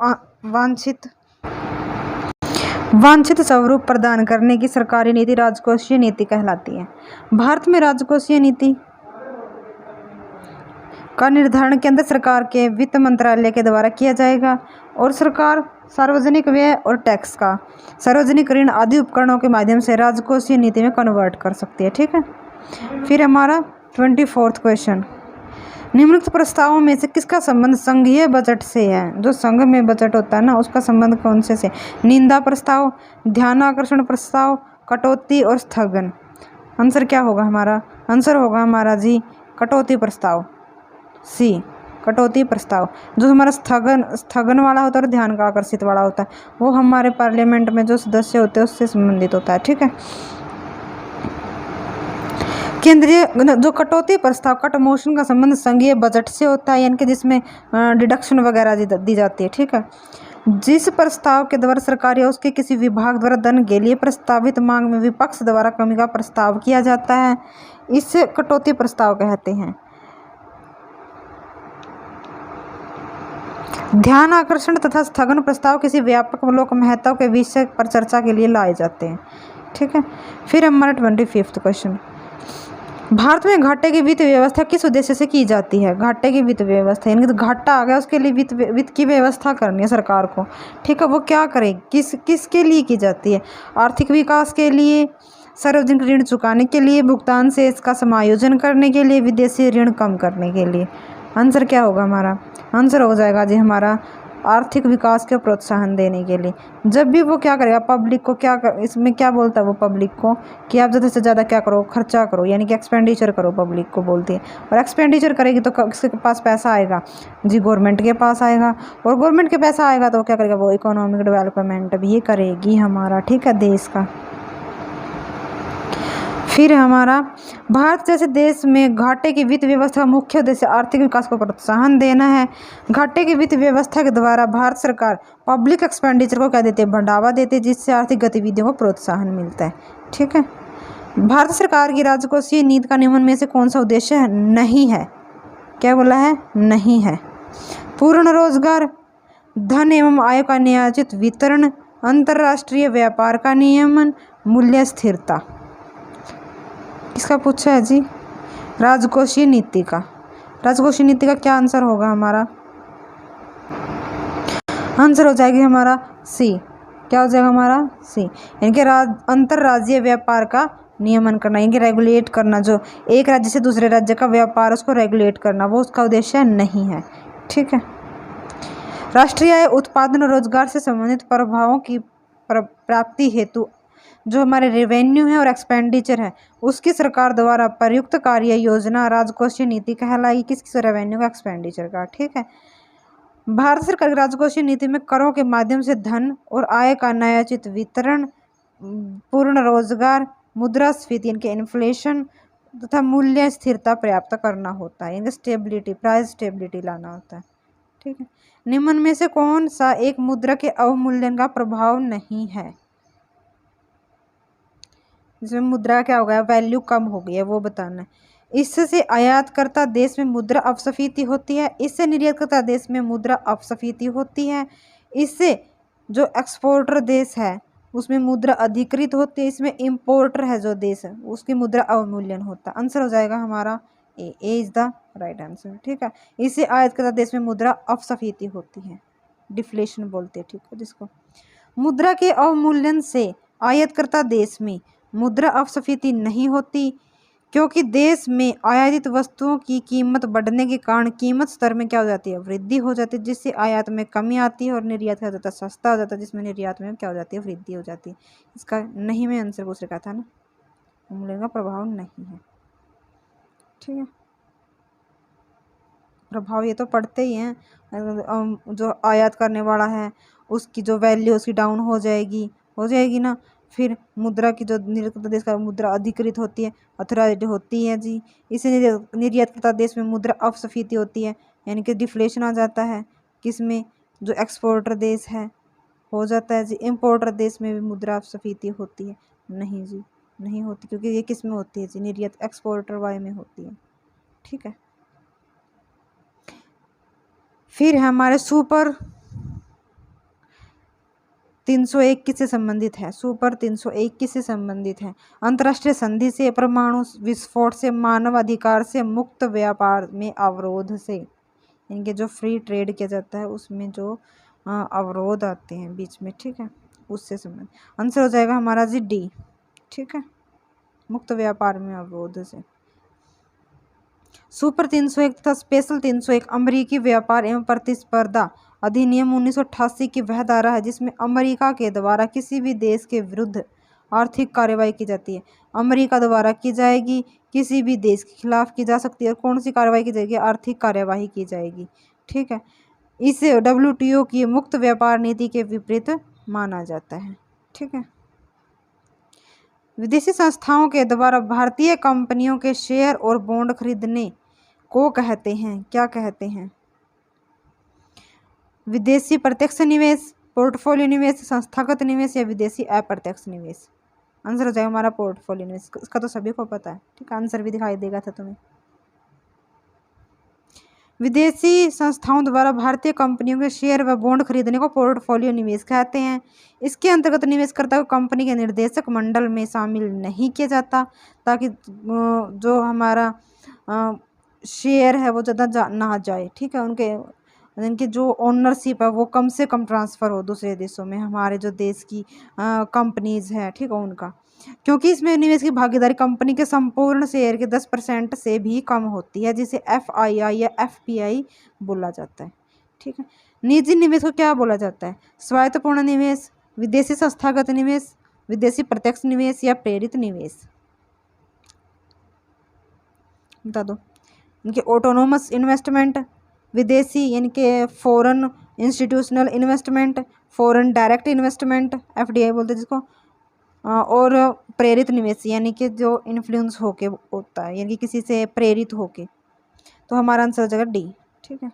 वांछित स्वरूप प्रदान करने की सरकारी नीति राजकोषीय नीति कहलाती है। भारत में राजकोषीय नीति का निर्धारण केंद्र सरकार के वित्त मंत्रालय के द्वारा किया जाएगा, और सरकार सार्वजनिक व्यय और टैक्स का, सार्वजनिक ऋण आदि उपकरणों के माध्यम से राजकोषीय नीति में कन्वर्ट कर सकती है, ठीक है। फिर हमारा 24वां क्वेश्चन, निम्नलिखित प्रस्तावों में से किसका संबंध संघीय बजट से है? जो संघ में बजट होता है ना, उसका संबंध कौन से? निंदा प्रस्ताव, ध्यानाकर्षण प्रस्ताव, कटौती और स्थगन। आंसर क्या होगा हमारा? आंसर होगा हमारा जी कटौती प्रस्ताव, सी, कटौती प्रस्ताव। जो हमारा स्थगन वाला होता है और ध्यान का आकर्षित वाला होता है, वो हमारे पार्लियामेंट में जो सदस्य होते हैं उससे संबंधित होता है, ठीक है। केंद्रीय जो कटौती प्रस्ताव, कट मोशन का संबंध संघीय बजट से होता है, यानी कि जिसमें डिडक्शन वगैरह दी जाती है, ठीक है। जिस प्रस्ताव के द्वारा सरकार या उसके किसी विभाग द्वारा धन के लिए प्रस्तावित मांग में विपक्ष द्वारा कमी का प्रस्ताव किया जाता है, इसे कटौती प्रस्ताव कहते हैं। ध्यान आकर्षण तथा स्थगन प्रस्ताव किसी व्यापक लोक महत्व के विषय पर चर्चा के लिए लाए जाते हैं। ठीक है, फिर हमारा 25वां क्वेश्चन, भारत में घाटे की वित्त व्यवस्था किस उद्देश्य से की जाती है? घाटे की वित्त व्यवस्था यानी कि घाटा आ गया उसके लिए वित्त की व्यवस्था करनी है सरकार को। ठीक है, वो क्या करेगी, किसके लिए की जाती है? आर्थिक विकास के लिए, सार्वजनिक ऋण चुकाने के लिए, भुगतान से इसका समायोजन करने के लिए, विदेशी ऋण कम करने के लिए। आंसर क्या होगा हमारा? आंसर हो जाएगा जी हमारा आर्थिक विकास को प्रोत्साहन देने के लिए। जब भी वो क्या करेगा, पब्लिक को इसमें क्या बोलता है वो पब्लिक को कि आप ज़्यादा से ज़्यादा क्या करो, खर्चा करो, यानी कि एक्सपेंडिचर करो, पब्लिक को बोलती है। और एक्सपेंडिचर करेगी तो किसके पास पैसा आएगा जी? गवर्नमेंट के पास आएगा। और गवर्नमेंट के पैसा आएगा तो क्या करेगा, वो इकोनॉमिक डेवलपमेंट भी करेगी हमारा, ठीक है, देश का। फिर हमारा भारत जैसे देश में घाटे की वित्त व्यवस्था मुख्य उद्देश्य आर्थिक विकास को प्रोत्साहन देना है। घाटे की वित्त व्यवस्था के द्वारा भारत सरकार पब्लिक एक्सपेंडिचर को क्या देती है? बढ़ावा देती है, जिससे आर्थिक गतिविधियों को प्रोत्साहन मिलता है। ठीक है, भारत सरकार की राजकोषीय नीति का निम्न में से कौन सा उद्देश्य नहीं है? क्या बोला है? नहीं है। पूर्ण रोजगार, धन एवं आय का न्यायोचित वितरण, अंतर्राष्ट्रीय व्यापार का नियमन, मूल्य स्थिरता। किसका पूछा है जी? राजकोषीय नीति का। राजकोषीय नीति का क्या आंसर होगा हमारा? आंसर हो जाएगी हमारा सी। क्या हो जाएगा हमारा? सी, यानी कि अंतर्राज्यीय व्यापार का नियमन करना, यानी कि रेगुलेट करना, जो एक राज्य से दूसरे राज्य का व्यापार उसको रेगुलेट करना, वो उसका उद्देश्य नहीं है। ठीक है, राष्ट्रीय आय, उत्पादन और रोजगार से संबंधित प्रभावों की प्राप्ति हेतु जो हमारे रेवेन्यू है और एक्सपेंडिचर है उसकी सरकार द्वारा प्रयुक्त कार्य योजना राजकोषीय नीति कहलाएगी। किसकी? रेवेन्यू का, एक्सपेंडिचर का। ठीक है, भारत सरकार की राजकोषीय नीति में करों के माध्यम से धन और आय का न्यायोचित वितरण, पूर्ण रोजगार, मुद्रास्फीति यानी कि इन्फ्लेशन तथा मूल्य स्थिरता प्राप्त करना होता है, यानी स्टेबिलिटी, प्राइस स्टेबिलिटी लाना होता है। ठीक है, निम्न में से कौन सा एक मुद्रा के अवमूल्यन का प्रभाव नहीं है? जिसमें मुद्रा क्या हो गया, वैल्यू कम हो गई है, वो बताना है। इससे आयातकर्ता देश में मुद्रा अपस्फीति होती है, इससे निर्यातकर्ता देश में मुद्रा अपस्फीति होती है, इससे जो एक्सपोर्टर देश है उसमें मुद्रा अधिकृत होती है, इसमें इम्पोर्टर है जो देश है उसकी मुद्रा अवमूल्यन होता है। आंसर हो जाएगा हमारा ए इज द राइट आंसर। ठीक है, इससे आयातकर्ता देश में मुद्रा अपस्फीति होती है, डिफ्लेशन बोलते हैं। ठीक है, जिसको मुद्रा के अवमूल्यन से आयातकर्ता देश में मुद्रा अपस्फीति नहीं होती, क्योंकि देश में आयातित वस्तुओं की कीमत बढ़ने के कारण कीमत स्तर में क्या हो जाती है? वृद्धि हो जाती है, जिससे आयात में कमी आती है और निर्यात क्या हो जाता है? सस्ता हो जाता है, जिसमें निर्यात में क्या हो जाती है? वृद्धि हो जाती है। इसका नहीं में आंसर पूछ रखा था ना, अवमूल्यन का प्रभाव नहीं है। ठीक है, प्रभाव ये तो पड़ते ही हैं, जो आयात करने वाला है उसकी जो वैल्यू उसकी डाउन हो जाएगी ना। फिर मुद्रा की जो निर्यातकर्ता देश का मुद्रा अधिकृत होती है, अथोराइज्ड होती है जी। इसे निर्यातकर्ता देश में मुद्रा अपस्फीति होती है, यानी कि डिफ्लेशन आ जाता है। किसमें? जो एक्सपोर्टर देश है हो जाता है जी। इम्पोर्टर देश में भी मुद्रा अपस्फीति होती है? नहीं जी, नहीं होती, क्योंकि ये किस में होती है जी? निर्यात एक्सपोर्टर वाई में होती है। ठीक है, फिर हमारे सुपर 301 किससे संबंधित है? सुपर 301 किससे संबंधित है? अंतर्राष्ट्रीय संधि से, परमाणु विस्फोट से, मानव अधिकार से, मुक्त व्यापार में अवरोध से, यानी कि जो फ्री ट्रेड किया जाता है उसमें जो अवरोध आते हैं बीच में। ठीक है, उससे संबंधित। आंसर हो जाएगा हमारा जी डी। ठीक है, मुक्त व्यापार में अवरोध से। सुपर 301 तथा स्पेशल 301 अमेरिकी व्यापार एवं प्रतिस्पर्धा अधिनियम 1988 की वह धारा है जिसमें अमेरिका के द्वारा किसी भी देश के विरुद्ध आर्थिक कार्रवाई की जाती है। अमेरिका द्वारा की जाएगी, किसी भी देश के खिलाफ की जा सकती है। और कौन सी कार्रवाई की जाएगी? आर्थिक कार्यवाही की जाएगी। ठीक है, इसे WTO की मुक्त व्यापार नीति के विपरीत माना जाता है। ठीक है, विदेशी संस्थाओं के द्वारा भारतीय कंपनियों के शेयर और बॉन्ड खरीदने को कहते हैं, क्या कहते हैं? विदेशी प्रत्यक्ष निवेश, पोर्टफोलियो निवेश, संस्थागत निवेश या विदेशी अप्रत्यक्ष निवेश। आंसर हो जाएगा हमारा पोर्टफोलियो निवेश। इसका तो सभी को पता है। ठीक है, आंसर भी दिखाई देगा था तुम्हें। विदेशी संस्थाओं द्वारा भारतीय कंपनियों के शेयर व बॉन्ड खरीदने को पोर्टफोलियो निवेश कहते हैं। इसके अंतर्गत निवेशकर्ता को कंपनी के निर्देशक मंडल में शामिल नहीं किया जाता, ताकि जो हमारा शेयर है वो ज़्यादा ना जाए, ठीक है। उनके जो ओनरशिप है वो कम से कम ट्रांसफ़र हो दूसरे देशों में, हमारे जो देश की कंपनीज है, ठीक है, उनका, क्योंकि इसमें निवेश की भागीदारी कंपनी के संपूर्ण शेयर के 10% से भी कम होती है, जिसे FII या FPI बोला जाता है, ठीक है। निजी निवेश को क्या बोला जाता है? स्वायत्तपूर्ण निवेश, विदेशी संस्थागत निवेश, विदेशी प्रत्यक्ष निवेश या प्रेरित निवेश? बता दो। इनके ऑटोनोमस इन्वेस्टमेंट, विदेशी यानी कि foreign institutional investment, foreign direct investment FDI बोलते हैं जिसको, और प्रेरित निवेश यानी कि जो इन्फ्लुएंस होके होता है, यानी कि किसी से प्रेरित होके। तो हमारा आंसर हो जाएगा डी, ठीक है।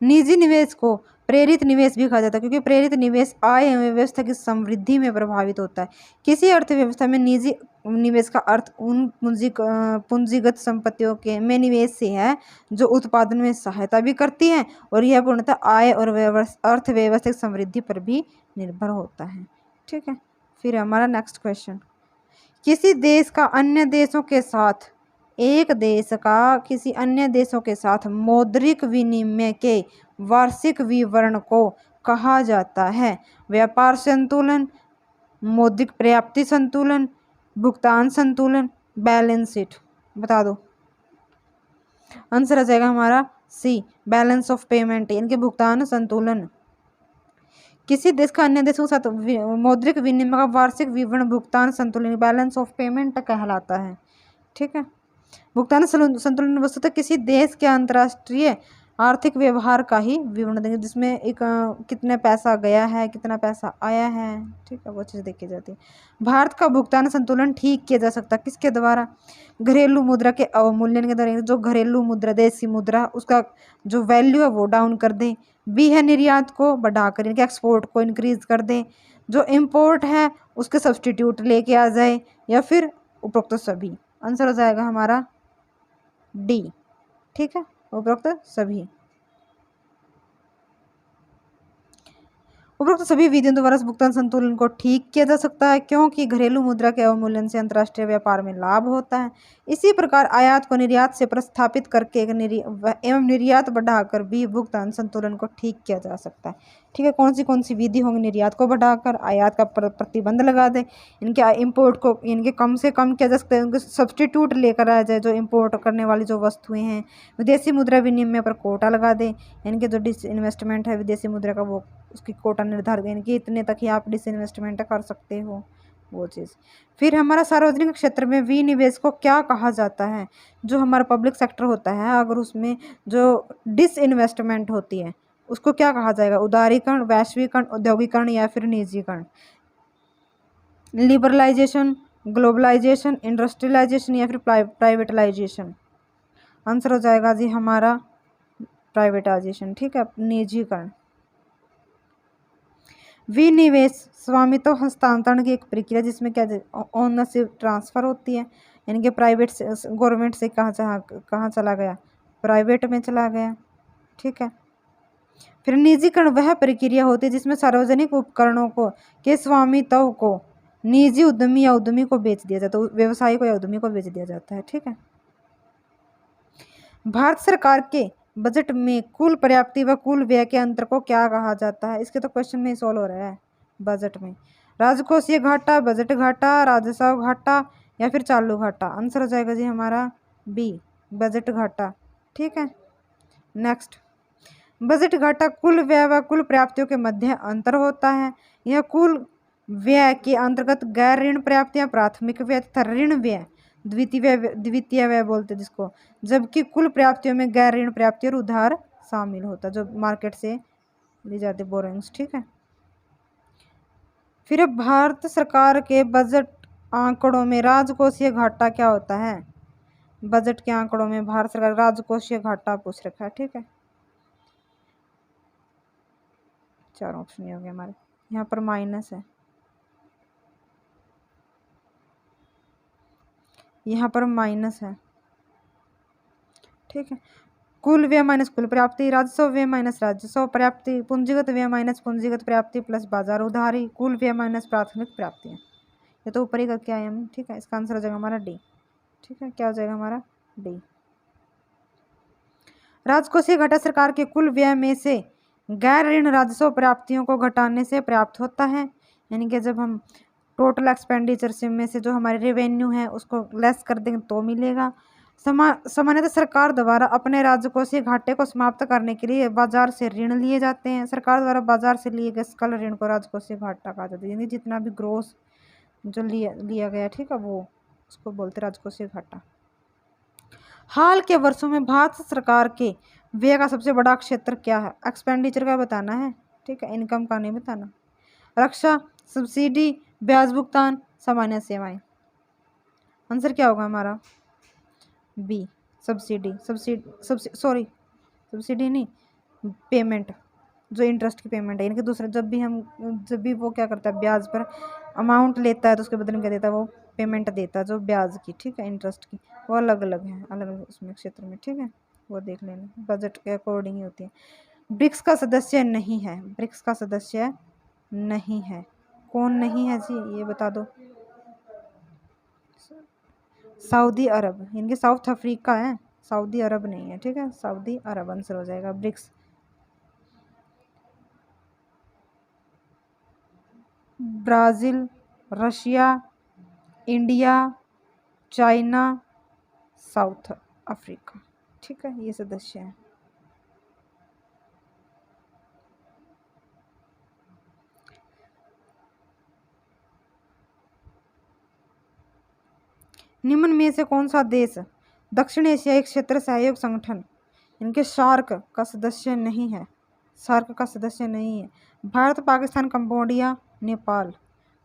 निजी निवेश को प्रेरित निवेश भी कहा जाता है, क्योंकि प्रेरित निवेश आय एवं व्यवस्था की समृद्धि में प्रभावित होता है। किसी अर्थव्यवस्था में निजी निवेश का अर्थ उन पूंजीगत संपत्तियों के में निवेश से है जो उत्पादन में सहायता भी करती हैं, और यह पूर्णतः आय और अर्थव्यवस्था की समृद्धि पर भी निर्भर होता है, ठीक है। फिर हमारा नेक्स्ट क्वेश्चन, किसी देश का अन्य देशों के साथ एक देश का किसी अन्य देशों के साथ मौद्रिक विनिमय के वार्षिक विवरण को कहा जाता है? व्यापार संतुलन, मौद्रिक पर्याप्ति संतुलन, भुगतान संतुलन, बैलेंस शीट? बता दो। आंसर आ जाएगा हमारा सी, बैलेंस ऑफ पेमेंट, यानी कि भुगतान संतुलन। किसी देश का अन्य देशों के साथ मौद्रिक विनिमय का वार्षिक विवरण भुगतान संतुलन, बैलेंस ऑफ पेमेंट कहलाता है, ठीक है। भुगतान संतुलन वस्तुतः किसी देश के अंतर्राष्ट्रीय आर्थिक व्यवहार का ही विवरण देंगे, जिसमें एक कितने पैसा गया है, कितना पैसा आया है, ठीक है, वो चीज़ देखी जाती है। भारत का भुगतान संतुलन ठीक किया जा सकता है किसके द्वारा? घरेलू मुद्रा के अवमूल्यन के द्वारा। जो घरेलू मुद्रा, देसी मुद्रा, उसका जो वैल्यू है वो डाउन कर दें। बी है निर्यात को बढ़ाकर, यानी कि एक्सपोर्ट को इंक्रीज कर दें। जो इम्पोर्ट है उसके सब्सटीट्यूट लेके आ जाए, या फिर उपरोक्त सभी। आंसर हो जाएगा हमारा डी, ठीक है, उपरोक्त सभी। उपरोक्त सभी विधियों द्वारा भुगतान संतुलन को ठीक किया जा सकता है, क्योंकि घरेलू मुद्रा के अवमूल्यन से अंतर्राष्ट्रीय व्यापार में लाभ होता है। इसी प्रकार आयात को निर्यात से प्रतिस्थापित करके एवं निर्यात बढ़ाकर भी भुगतान संतुलन को ठीक किया जा सकता है, ठीक है। कौन सी विधि होंगी? निर्यात को बढ़ाकर, आयात का प्रतिबंध लगा दे, इनके इम्पोर्ट को इनके कम से कम किया जा सकता है, उनके सब्सटीट्यूट लेकर आ जाए जो इम्पोर्ट करने वाली जो वस्तुएं हैं। विदेशी मुद्रा विनिमय पर कोटा लगा दें, इनके जो डिसइन्वेस्टमेंट है विदेशी मुद्रा का वो उसकी कोटा निर्धारित, यानी कि इतने तक ही आप डिसइन्वेस्टमेंट कर सकते हो, वो चीज़। फिर हमारा सार्वजनिक क्षेत्र में विनिवेश को क्या कहा जाता है? जो हमारा पब्लिक सेक्टर होता है, अगर उसमें जो डिसइन्वेस्टमेंट होती है उसको क्या कहा जाएगा? उदारीकरण, वैश्वीकरण, औद्योगिकरण या फिर निजीकरण? लिबरलाइजेशन, ग्लोबलाइजेशन, इंडस्ट्रियलाइजेशन या फिर प्राइवेटलाइजेशन? आंसर हो जाएगा जी हमारा प्राइवेटाइजेशन, ठीक है, निजीकरण। विनिवेश स्वामित्व हस्तांतरण की एक प्रक्रिया जिसमें क्या ओनरशिप ट्रांसफर होती है, यानी कि प्राइवेट से गवर्नमेंट से कहाँ चला गया? प्राइवेट में चला गया, ठीक है। फिर निजीकरण वह प्रक्रिया होती है जिसमें सार्वजनिक उपकरणों को के स्वामित्व को निजी उद्यमी या उद्यमी को बेच दिया जाता है, तो व्यवसायी को या उद्यमी को बेच दिया जाता है, ठीक है। भारत सरकार के बजट में कुल प्राप्ति व कुल व्यय के अंतर को क्या कहा जाता है? इसके तो क्वेश्चन में ही सॉल्व हो रहा है। बजट में राजकोषीय घाटा, बजट घाटा, राजस्व घाटा या फिर चालू घाटा? आंसर हो जाएगा जी हमारा बी, बजट घाटा, ठीक है। नेक्स्ट, बजट घाटा कुल व्यय व कुल प्राप्तियों के मध्य अंतर होता है। यह कुल व्यय के अंतर्गत गैर ऋण प्राप्तियां, प्राथमिक व्यय तथा ऋण व्यय द्वितीय व्यय बोलते हैं जिसको, जबकि कुल प्राप्तियों में गैर ऋण प्राप्ति और उधार शामिल होता है जो मार्केट से ली जाती बोरोइंग्स, ठीक है। फिर भारत सरकार के बजट आंकड़ों में राजकोषीय घाटा क्या होता है? बजट के आंकड़ों में भारत सरकार राजकोषीय घाटा पूछ रखा है, ठीक है। चार ऑप्शन ही हो गए हमारे, यहाँ पर माइनस है, यहाँ पर माइनस है, ठीक है। कुल व्यय माइनस कुल प्राप्ति, राजस्व व्यय माइनस राजस्व प्राप्ति, पूंजीगत व्यय माइनस पूंजीगत प्राप्ति प्लस बाजार उधारी, कुल व्यय माइनस प्राथमिक प्राप्तियाँ। ये तो ऊपर ही करके आए हम, ठीक है। इसका आंसर हो जाएगा हमारा डी, ठीक है। क्या हो जाएगा हमारा डी। राजकोषीय घाटा सरकार के कुल व्यय में से गैर ऋण राजस्व प्राप्तियों को घटाने से प्राप्त होता है, यानी कि जब हम टोटल एक्सपेंडिचर से में से जो हमारे रेवेन्यू है उसको लेस कर देंगे तो मिलेगा। सामान्यतः सरकार द्वारा अपने राजकोषीय घाटे को समाप्त करने के लिए बाजार से ऋण लिए जाते हैं। सरकार द्वारा बाजार से लिए गए सकल ऋण को राजकोषीय घाटा कहा जाता है, यानी जितना भी ग्रोस जो लिया गया, ठीक है, वो उसको बोलते राजकोषीय घाटा। हाल के वर्षों में भारत सरकार के व्यय का सबसे बड़ा क्षेत्र क्या है? एक्सपेंडिचर का बताना है, ठीक है, इनकम का नहीं बताना। रक्षा, सब्सिडी, ब्याज भुगतान, सामान्य सेवाएं। आंसर क्या होगा हमारा बी, सब्सिडी। सब्सिडी नहीं, पेमेंट, जो इंटरेस्ट की पेमेंट है, इनके दूसरे जब भी वो क्या करता है, ब्याज पर अमाउंट लेता है तो उसके बदले में क्या देता है, वो पेमेंट देता है जो ब्याज की, ठीक है, इंटरेस्ट की, वो अलग अलग है, अलग अलग उसमें क्षेत्र में, ठीक है, वो देख लेना, बजट के अकॉर्डिंग ही होती है। ब्रिक्स का सदस्य नहीं है, ब्रिक्स का सदस्य नहीं है, कौन नहीं है जी, ये बता दो। सऊदी अरब, इनके साउथ अफ्रीका है, सऊदी अरब नहीं है, ठीक है, सऊदी अरब आंसर हो जाएगा BRICS. Brazil, Russia, India, China, South Africa, ठीक है, ये सदस्य हैं। निम्न में से कौन सा देश दक्षिण एशियाई क्षेत्र सहयोग संगठन, इनके सार्क का सदस्य नहीं है, सार्क का सदस्य नहीं है? भारत, पाकिस्तान, कंबोडिया, नेपाल,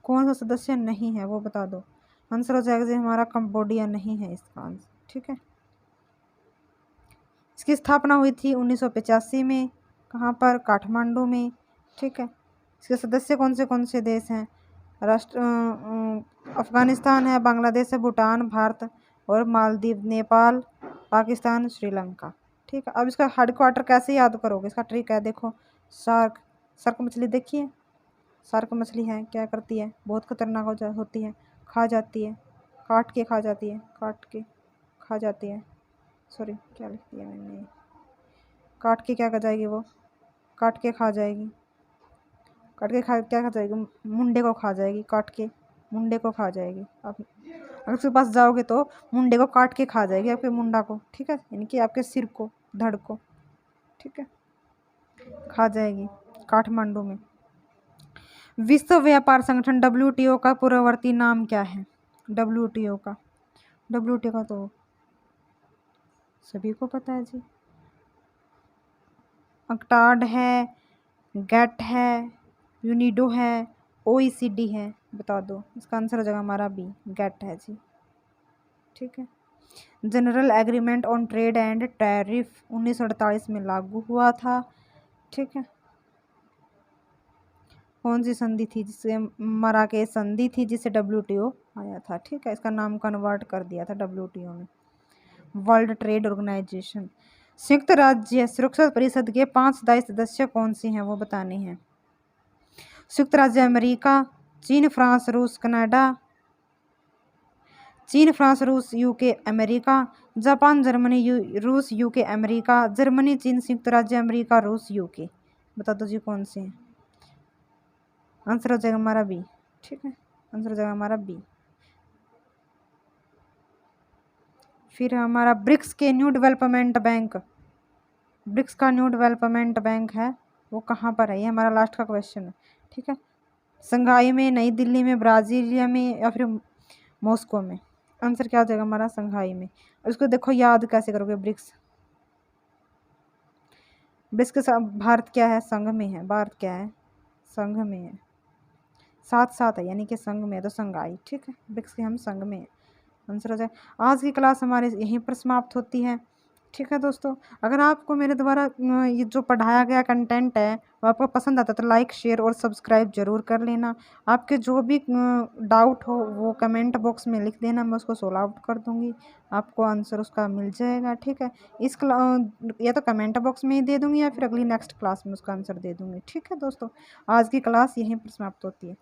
कौन सा सदस्य नहीं है वो बता दो। आंसर हो जाएगा जी हमारा कंबोडिया नहीं है इसका आंसर, ठीक है। इसकी स्थापना हुई थी 1985 में, कहाँ पर, काठमांडू में, ठीक है। इसके सदस्य कौन से देश हैं? अफगानिस्तान है, बांग्लादेश है, भूटान, भारत और मालदीव, नेपाल, पाकिस्तान, श्रीलंका, ठीक है। अब इसका हेडक्वार्टर कैसे याद करोगे, इसका ट्रिक है, देखो, शार्क मछली देखिए, शार्क मछली है, क्या करती है, बहुत खतरनाक होती है, खा जाती है, काट के खा जाती है, सॉरी क्या लिख दिया मैंने, काट के क्या कर जाएगी वो, काट के खा जाएगी, क्या खा जाएगी, मुंडे को खा जाएगी, काट के मुंडे को खा जाएगी। आप अगर उसके पास जाओगे तो मुंडे को काट के खा जाएगी, आपके मुंडा को, ठीक है, यानी कि आपके सिर को, धड़ को, ठीक है, खा जाएगी काठमांडू में। विश्व व्यापार संगठन WTO का पूर्ववर्ती नाम क्या है? WTO का तो सभी को पता है जी, अक्टाड है, गेट है, यूनिडो है, OECD है, बता दो। इसका आंसर हो जाएगा हमारा बी, गेट है जी, ठीक है। General agreement on trade and tariff 1948 में लागू हुआ था, ठीक है। कौन सी संधि थी जिससे, मराकेश संधि थी जिससे WTO आया था, ठीक है। इसका नाम कन्वर्ट कर दिया था WTO में, वर्ल्ड ट्रेड ऑर्गेनाइजेशन। संयुक्त राज्य सुरक्षा परिषद के 5 स्थायी सदस्य कौन से हैं वो बताने हैं। संयुक्त राज्य अमेरिका, चीन, फ्रांस, रूस, कनाडा, चीन, फ्रांस, रूस, UK, अमेरिका, जापान, जर्मनी, रूस, UK, अमेरिका, जर्मनी, चीन, संयुक्त राज्य अमेरिका, रूस, UK, बता दो जी कौन से हैं। आंसर हो जाएगा हमारा बी, ठीक है, आंसर हो जाएगा हमारा बी। फिर हमारा ब्रिक्स के न्यू डेवलपमेंट बैंक, ब्रिक्स का न्यू डेवलपमेंट बैंक है वो कहाँ पर है, ये हमारा लास्ट का क्वेश्चन है, ठीक है। संघाई में, नई दिल्ली में, ब्राजीलिया में या फिर मॉस्को में? आंसर क्या हो जाएगा हमारा संघाई में। उसको देखो याद कैसे करोगे, ब्रिक्स के साथ भारत क्या है, संघ में है, भारत क्या है, संघ में है, साथ है, यानी कि संघ में है तो संघाई, ठीक है, ब्रिक्स के हम संघ में है, आंसर हो जाए। आज की क्लास हमारे यहीं पर समाप्त होती है। ठीक है दोस्तों, अगर आपको मेरे द्वारा ये जो पढ़ाया गया कंटेंट है वो आपको पसंद आता है तो लाइक शेयर और सब्सक्राइब ज़रूर कर लेना। आपके जो भी डाउट हो वो कमेंट बॉक्स में लिख देना, मैं उसको सॉल्व आउट कर दूँगी, आपको आंसर उसका मिल जाएगा। ठीक है, या तो कमेंट बॉक्स में ही दे दूँगी या फिर अगली नेक्स्ट क्लास में उसका आंसर दे दूँगी। ठीक है दोस्तों, आज की क्लास यहीं पर समाप्त होती है।